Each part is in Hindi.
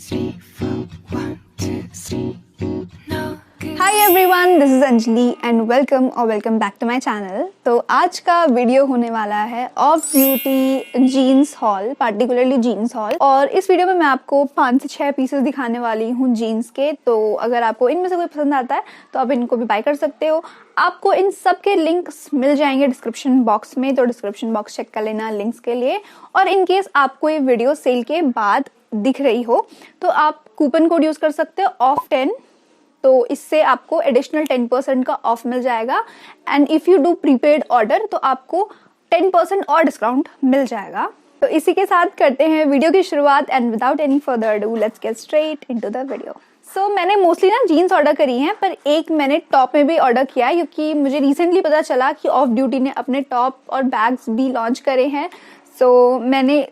3, 4, 1, 2, 3. No good. Hi everyone, this is Anjali and welcome back to my channel. तो आज का वीडियो होने वाला है of beauty jeans haul, particularly jeans haul. और इस वीडियो में मैं आपको 5 से 6 पीसेस दिखाने वाली हूँ जीन्स के। तो अगर आपको इनमें से कोई पसंद आता है तो आप इनको भी बाय कर सकते हो। आपको इन सब के लिंक्स मिल जाएंगे डिस्क्रिप्शन बॉक्स में, तो डिस्क्रिप्शन बॉक्स चेक कर लेना लिंक्स के लिए। और इन केस आपको ये वीडियो सेल के बाद दिख रही हो तो आप कूपन कोड यूज कर सकते हो ऑफ 10। तो इससे आपको एडिशनल 10% का ऑफ मिल जाएगा। And if you do prepaid order तो आपको 10% और डिस्काउंट मिल जाएगा। तो इसी के साथ करते हैं वीडियो की शुरुआत। And without any further ado let's get straight into the video. So मैंने मोस्टली ना जीन्स ऑर्डर करी हैं, पर एक मैंने टॉप में भी ऑर्डर किया है क्योंकि मुझे रिसेंटली पता चला कि ऑफ ड्यूटी ने अपने टॉप और बैग्स भी लॉन्च करे हैं। सो मैंने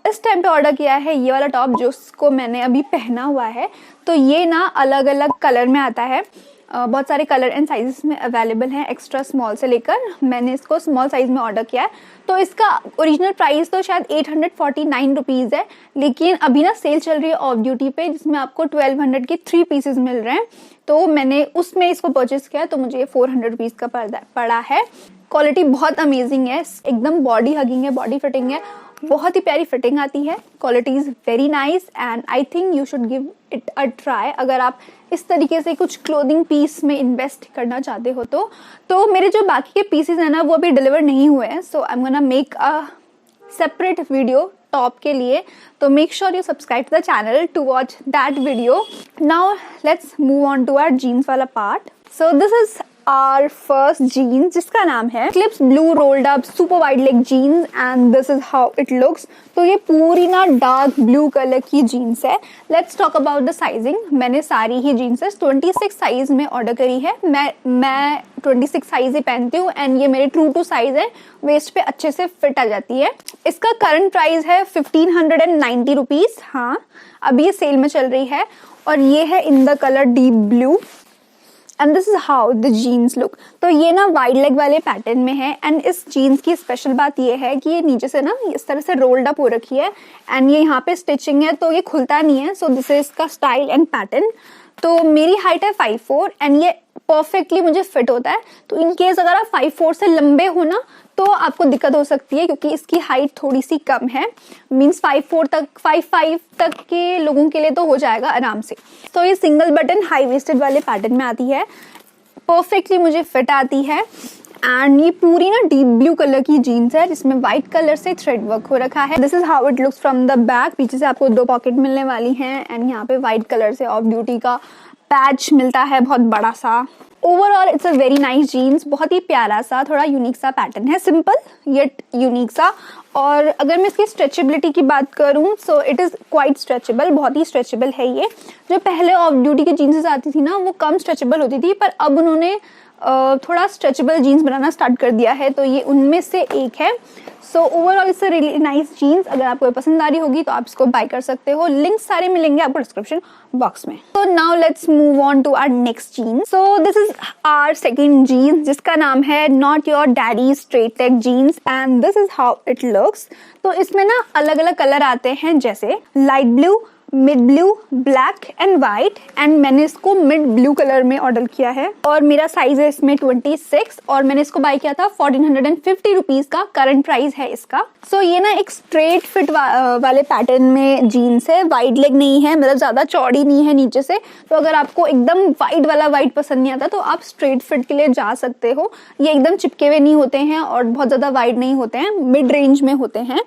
इस टाइम पे ऑर्डर किया है ये वाला टॉप जिसको मैंने अभी पहना हुआ है। तो ये ना अलग अलग कलर में आता है, बहुत सारे कलर एंड साइजेस में अवेलेबल हैं, एक्स्ट्रा स्मॉल से लेकर। मैंने इसको स्मॉल साइज में ऑर्डर किया है। तो इसका ओरिजिनल प्राइस तो शायद 849 रुपीज़ है, लेकिन अभी ना सेल चल रही है ऑफ ड्यूटी पे जिसमें आपको 1200 के 3 पीसेज मिल रहे हैं। तो मैंने उसमें इसको परचेस किया तो मुझे 400 रुपीज़ का पड़ा है। क्वालिटी बहुत अमेजिंग है, एकदम बॉडी हगिंग है, बॉडी फिटिंग है, बहुत ही प्यारी फिटिंग आती है। Quality is very nice and I think you should give it a try अगर आप इस तरीके से कुछ क्लोथिंग पीस में इन्वेस्ट करना चाहते हो। तो मेरे जो बाकी के पीसेस हैं ना वो अभी डिलीवर नहीं हुए हैं। So I am gonna make a separate video top के लिए। तो make sure you subscribe to the channel to watch that video. Now let's move on to our jeans वाला part. So this is our first jeans जिसका नाम है Eclipse Blue Rolled Up Super Wide Leg Jeans and this is how it looks। तो ये पूरी ना डार्क ब्लू कलर की जीन्स है। Let's talk about the sizing. मैंने सारी ही जीन्सेस 26 साइज में ऑर्डर करी है। मैं 26 साइज ही पहनती हूँ एंड ये मेरे ट्रू टू साइज है, वेस्ट पे अच्छे से फिट आ जाती है। इसका करंट प्राइस है 1590 रुपीज। हाँ, अभी ये सेल में चल रही है और ये है in the colour deep blue and this is how the jeans look. तो ये ना वाइड लेग वाले पैटर्न में है एंड इस जीन्स की स्पेशल बात ये है कि ये नीचे से ना इस तरह से रोल्ड अप हो रखी है एंड ये यहाँ पे स्टिचिंग है तो ये खुलता नहीं है। सो दिस इज इसका स्टाइल एंड पैटर्न। तो मेरी हाइट है 5'4" एंड ये परफेक्टली मुझे फिट होता है। तो इन केस अगर आप 5'4" से लंबे हो ना तो आपको दिक्कत हो सकती है क्योंकि इसकी हाइट थोड़ी सी कम है। मीन्स 5'4" तक 5'5" तक के लोगों के लिए तो हो जाएगा आराम से। तो ये सिंगल बटन हाई वेस्टेड वाले पैटर्न में आती है, परफेक्टली मुझे फिट आती है। एंड ये पूरी ना डीप ब्लू कलर की जीन्स है जिसमें व्हाइट कलर से थ्रेड वर्क हो रखा है। This is how it looks from the back. पीछे से आपको 2 पॉकेट मिलने वाली हैं एंड यहाँ पे व्हाइट कलर से ऑफ ड्यूटी का पैच मिलता है बहुत बड़ा सा। Overall it's a very nice jeans, बहुत ही प्यारा सा थोड़ा यूनिक सा पैटर्न है, सिंपल येट यूनिक सा। और अगर मैं इसकी स्ट्रेचेबिलिटी की बात करूं so it is quite stretchable, बहुत ही स्ट्रेचेबल है ये। जो पहले ऑफ ड्यूटी की जीन्स आती थी ना वो कम स्ट्रेचेबल होती थी, पर अब उन्होंने थोड़ा स्ट्रेचेबल जीन्स बनाना स्टार्ट कर दिया है, तो ये उनमें से एक है। So overall it's a really nice jeans. अगर आपको पसंद आ रही होगी तो आप इसको बाय कर सकते हो। लिंक सारे मिलेंगे आपको डिस्क्रिप्शन बॉक्स में। तो now let's move on to our next jeans. So this is our second jeans जिसका नाम है not your daddy straight leg jeans and this is how it looks. तो इसमें ना अलग अलग कलर आते हैं जैसे light blue, mid blue, black and white. And मैंने इसको मिड ब्लू कलर में ऑर्डर किया है और मेरा साइज है इसमें 26 और मैंने इसको बाय किया था 1450 रुपीज का करंट प्राइस है इसका। सो ये ना एक स्ट्रेट फिट वाले पैटर्न में जीन्स है, वाइड लेग नहीं है, मतलब ज्यादा चौड़ी नहीं है नीचे से। तो अगर आपको एकदम वाइड वाला वाइड पसंद नहीं आता तो आप स्ट्रेट फिट के लिए जा सकते हो। ये एकदम चिपके हुए नहीं होते हैं और बहुत ज्यादा वाइड नहीं होते हैं, मिड रेंज में होते हैं।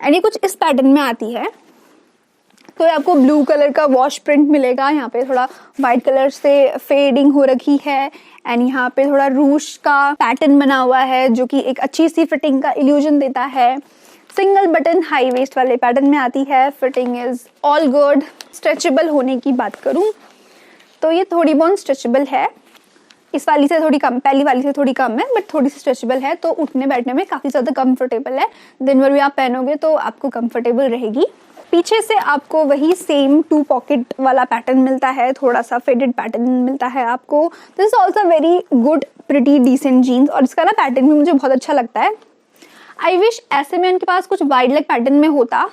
एंड ये कुछ इस पैटर्न में आती है। तो आपको ब्लू कलर का वॉश प्रिंट मिलेगा, यहाँ पे थोड़ा व्हाइट कलर से फेडिंग हो रखी है एंड यहाँ पे थोड़ा रूश का पैटर्न बना हुआ है जो कि एक अच्छी सी फिटिंग का इल्यूजन देता है। सिंगल बटन हाई वेस्ट वाले पैटर्न में आती है। Fitting is all good. Stretchable होने की बात करूँ तो ये थोड़ी बहुत स्ट्रेचेबल है, इस वाली से थोड़ी कम, पहली वाली से थोड़ी कम है बट थोड़ी सी स्ट्रेचेबल है। तो उठने बैठने में काफ़ी ज़्यादा कंफर्टेबल है। दिन भर भी आप पहनोगे तो आपको कंफर्टेबल रहेगी। पीछे से आपको वही सेम 2 पॉकेट वाला पैटर्न मिलता है, थोड़ा सा फेडेड पैटर्न मिलता है आपको। This is also very good pretty decent jeans और इसका ना पैटर्न भी मुझे बहुत अच्छा लगता है। आई विश ऐसे में उनके पास कुछ वाइड लेग पैटर्न में होता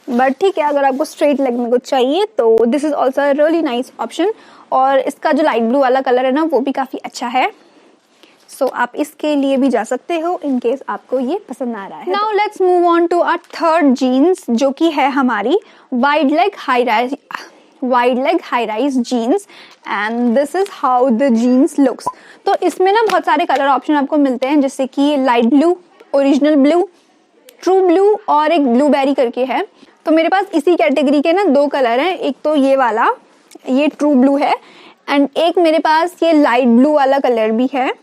बट ठीक है, अगर आपको स्ट्रेट लेग में कुछ चाहिए तो this is also really nice option. और इसका जो लाइट ब्लू वाला कलर है ना वो भी काफ़ी अच्छा है, सो आप इसके लिए भी जा सकते हो इन केस आपको ये पसंद आ रहा है। Now let's move on to our third jeans, जो कि है हमारी wide leg high rise jeans and this is how the jeans looks. तो इसमें ना बहुत सारे कलर ऑप्शन आपको मिलते हैं, जैसे कि light blue, original blue, true blue और एक ब्लूबेरी करके है। तो मेरे पास इसी कैटेगरी के ना 2 कलर हैं, एक तो ये वाला, ये ट्रू ब्लू है, एंड एक मेरे पास ये लाइट ब्लू वाला कलर भी है।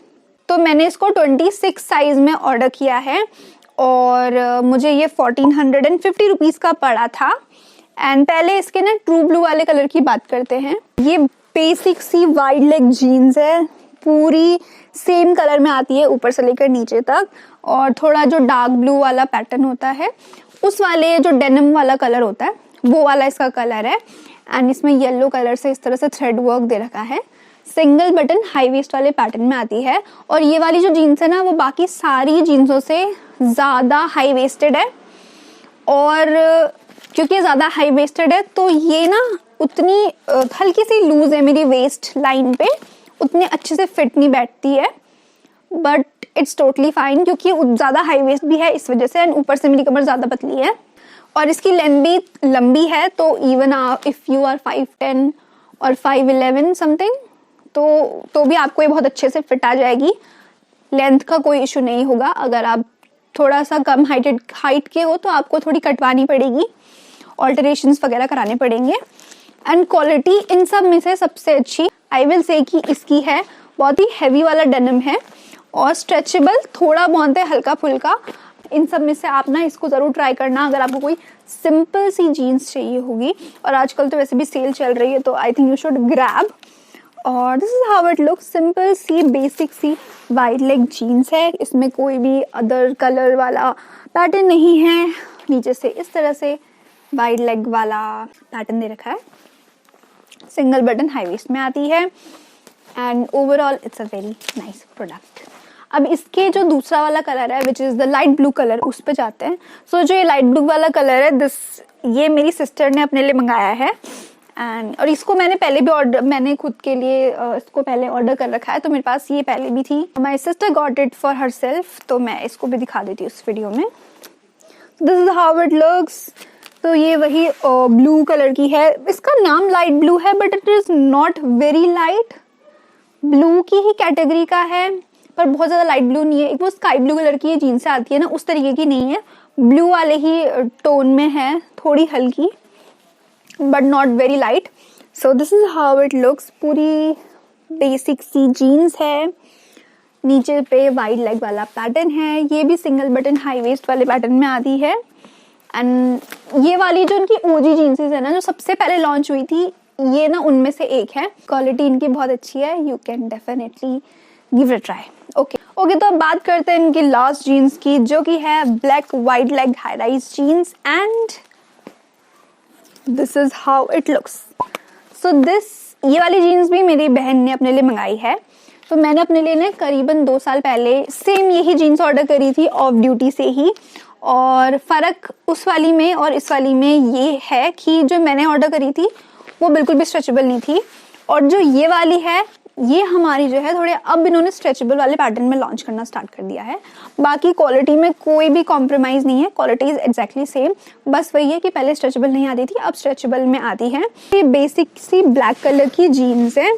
तो मैंने इसको 26 साइज में ऑर्डर किया है और मुझे ये 1450 रुपीज़ का पड़ा था। एंड पहले इसके ना ट्रू ब्लू वाले कलर की बात करते हैं। ये बेसिक सी वाइड लेग जीन्स है, पूरी सेम कलर में आती है ऊपर से लेकर नीचे तक, और थोड़ा जो डार्क ब्लू वाला पैटर्न होता है उस वाले जो डेनिम वाला कलर होता है वो वाला इसका कलर है। एंड इसमें येलो कलर से इस तरह से थ्रेड वर्क दे रखा है। सिंगल बटन हाई वेस्ट वाले पैटर्न में आती है, और ये वाली जो जीन्स है ना वो बाकी सारी जीन्सों से ज़्यादा हाई वेस्टेड है, और क्योंकि ज़्यादा हाई वेस्टेड है तो ये ना उतनी हल्की सी लूज है मेरी वेस्ट लाइन पे, उतने अच्छे से फिट नहीं बैठती है, बट इट्स टोटली फाइन क्योंकि ज़्यादा हाई वेस्ट भी है इस वजह से, एंड ऊपर से मेरी कमर ज़्यादा पतली है और इसकी लेंथ भी लंबी है। तो इवन इफ़ यू आर 5'10" और 5'11" समथिंग तो भी आपको ये बहुत अच्छे से फिट आ जाएगी। लेंथ का कोई इशू नहीं होगा। अगर आप थोड़ा सा कम हाइट के हो तो आपको थोड़ी कटवानी पड़ेगी, ऑल्टरेशंस वगैरह कराने पड़ेंगे। एंड क्वालिटी इन सब में से सबसे अच्छी आई विल से कि इसकी है। बहुत ही हैवी वाला डेनिम है और स्ट्रेचेबल थोड़ा बहुत है, हल्का फुल्का। इन सब में से आप ना इसको ज़रूर ट्राई करना अगर आपको कोई सिंपल सी जीन्स चाहिए होगी, और आजकल तो वैसे भी सेल चल रही है तो I think you should grab. और this is how it look, simple सी बेसिक सी वाइड लेग जीन्स है। इसमें कोई भी अदर कलर वाला पैटर्न नहीं है। नीचे से इस तरह से वाइड लेग वाला पैटर्न दे रखा है, सिंगल बटन हाई वेस्ट में आती है, and overall it's a very nice product. अब इसके जो दूसरा वाला कलर है which is the light blue colour, उस पे जाते हैं। सो जो ये लाइट ब्लू वाला कलर है ये मेरी सिस्टर ने अपने लिए मंगाया है, एंड और इसको मैंने खुद के लिए इसको पहले ऑर्डर कर रखा है, तो मेरे पास ये पहले भी थी। My sister got it for her self, तो मैं इसको भी दिखा देती हूँ इस वीडियो में। This is how it looks. तो ये वही ब्लू कलर की है। इसका नाम लाइट ब्लू है but it is not very light, blue की ही कैटेगरी का है पर बहुत ज़्यादा लाइट ब्लू नहीं है। एक वो स्काई ब्लू कलर की जीन्स से आती है ना, उस तरीके की नहीं है, ब्लू वाले ही टोन में है, थोड़ी हल्की but not very light. So this is how it looks. पूरी बेसिक सी जीन्स है, नीचे पे वाइड लेग वाला पैटर्न है। ये भी सिंगल बटन हाई वेस्ट वाले पैटर्न में आती है। एंड ये वाली जो उनकी ओजी जीन्सेस है ना, जो सबसे पहले लॉन्च हुई थी, ये ना उनमें से एक है। क्वालिटी इनकी बहुत अच्छी है, you can definitely give it try. Okay, तो अब बात करते हैं इनकी लास्ट जीन्स की, जो कि है black wide leg high rise jeans, and this is how it looks. So ये वाली जीन्स भी मेरी बहन ने अपने लिए मंगाई है। तो मैंने अपने लिए ना करीबन 2 साल पहले सेम यही जीन्स ऑर्डर करी थी ऑफ ड्यूटी से ही, और फ़र्क उस वाली में और इस वाली में ये है कि जो मैंने ऑर्डर करी थी वो बिल्कुल भी स्ट्रेचेबल नहीं थी, और जो ये वाली है ये हमारी जो है थोड़े अब इन्होंने स्ट्रेचेबल वाले पैटर्न में लॉन्च करना स्टार्ट कर दिया है। बाकी क्वालिटी में कोई भी कॉम्प्रोमाइज़ नहीं है, क्वालिटी इज एग्जैक्टली सेम, बस वही है कि पहले स्ट्रेचेबल नहीं आती थी, अब स्ट्रेचेबल में आती है। ये बेसिक सी ब्लैक कलर की जीन्स है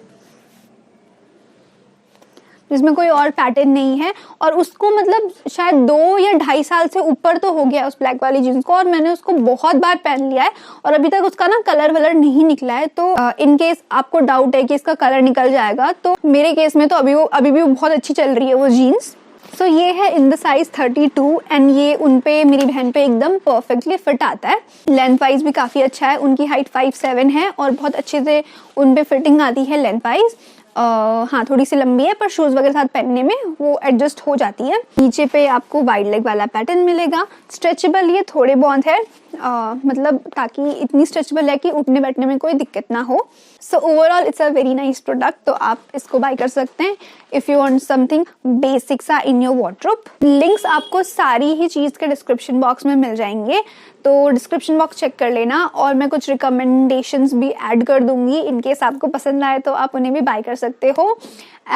जिसमें कोई और पैटर्न नहीं है, और उसको मतलब शायद 2 या 2.5 साल से ऊपर तो हो गया उस ब्लैक वाली जीन्स को, और मैंने उसको बहुत बार पहन लिया है और अभी तक उसका ना कलर वलर नहीं निकला है। तो इन केस आपको डाउट है कि इसका कलर निकल जाएगा, तो मेरे केस में तो अभी भी बहुत अच्छी चल रही है वो जीन्स। सो ये है इन द साइज 32, एंड ये उन पे मेरी बहन पे एकदम परफेक्टली फिट आता है। लेंथ वाइज भी काफ़ी अच्छा है, उनकी हाइट 5'7" है और बहुत अच्छे से उन पे फिटिंग आती है लेंथ वाइज। हाँ, थोड़ी सी लंबी है पर शूज़ वगैरह साथ पहनने में वो एडजस्ट हो जाती है। नीचे पे आपको वाइड लेग वाला पैटर्न मिलेगा, स्ट्रेचेबल ये थोड़े बहुत है, मतलब ताकि इतनी स्ट्रेचेबल है कि उठने बैठने में कोई दिक्कत ना हो। सो overall it's a very nice product, तो आप इसको बाय कर सकते हैं if you want something basic सा इन योर वार्डरोब। लिंक्स आपको सारी ही चीज़ के डिस्क्रिप्शन बॉक्स में मिल जाएंगे, तो डिस्क्रिप्शन बॉक्स चेक कर लेना, और मैं कुछ रिकमेंडेशंस भी ऐड कर दूंगी इन केस आपको पसंद आए तो आप उन्हें भी बाय कर सकते हो।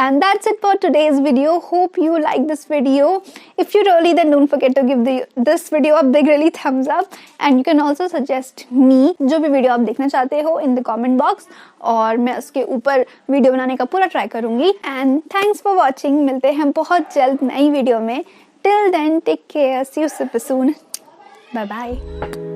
And that's it for today's video. Hope you like this video. If you really, then don't forget to give this video a big really thumbs up. And you can also suggest me जो भी वीडियो आप देखना चाहते हो in the comment box, और मैं उसके ऊपर वीडियो बनाने का पूरा ट्राई करूंगी। And thanks for watching. मिलते हैं बहुत जल्द नई वीडियो में। Till then, take care. See you super soon. Bye bye.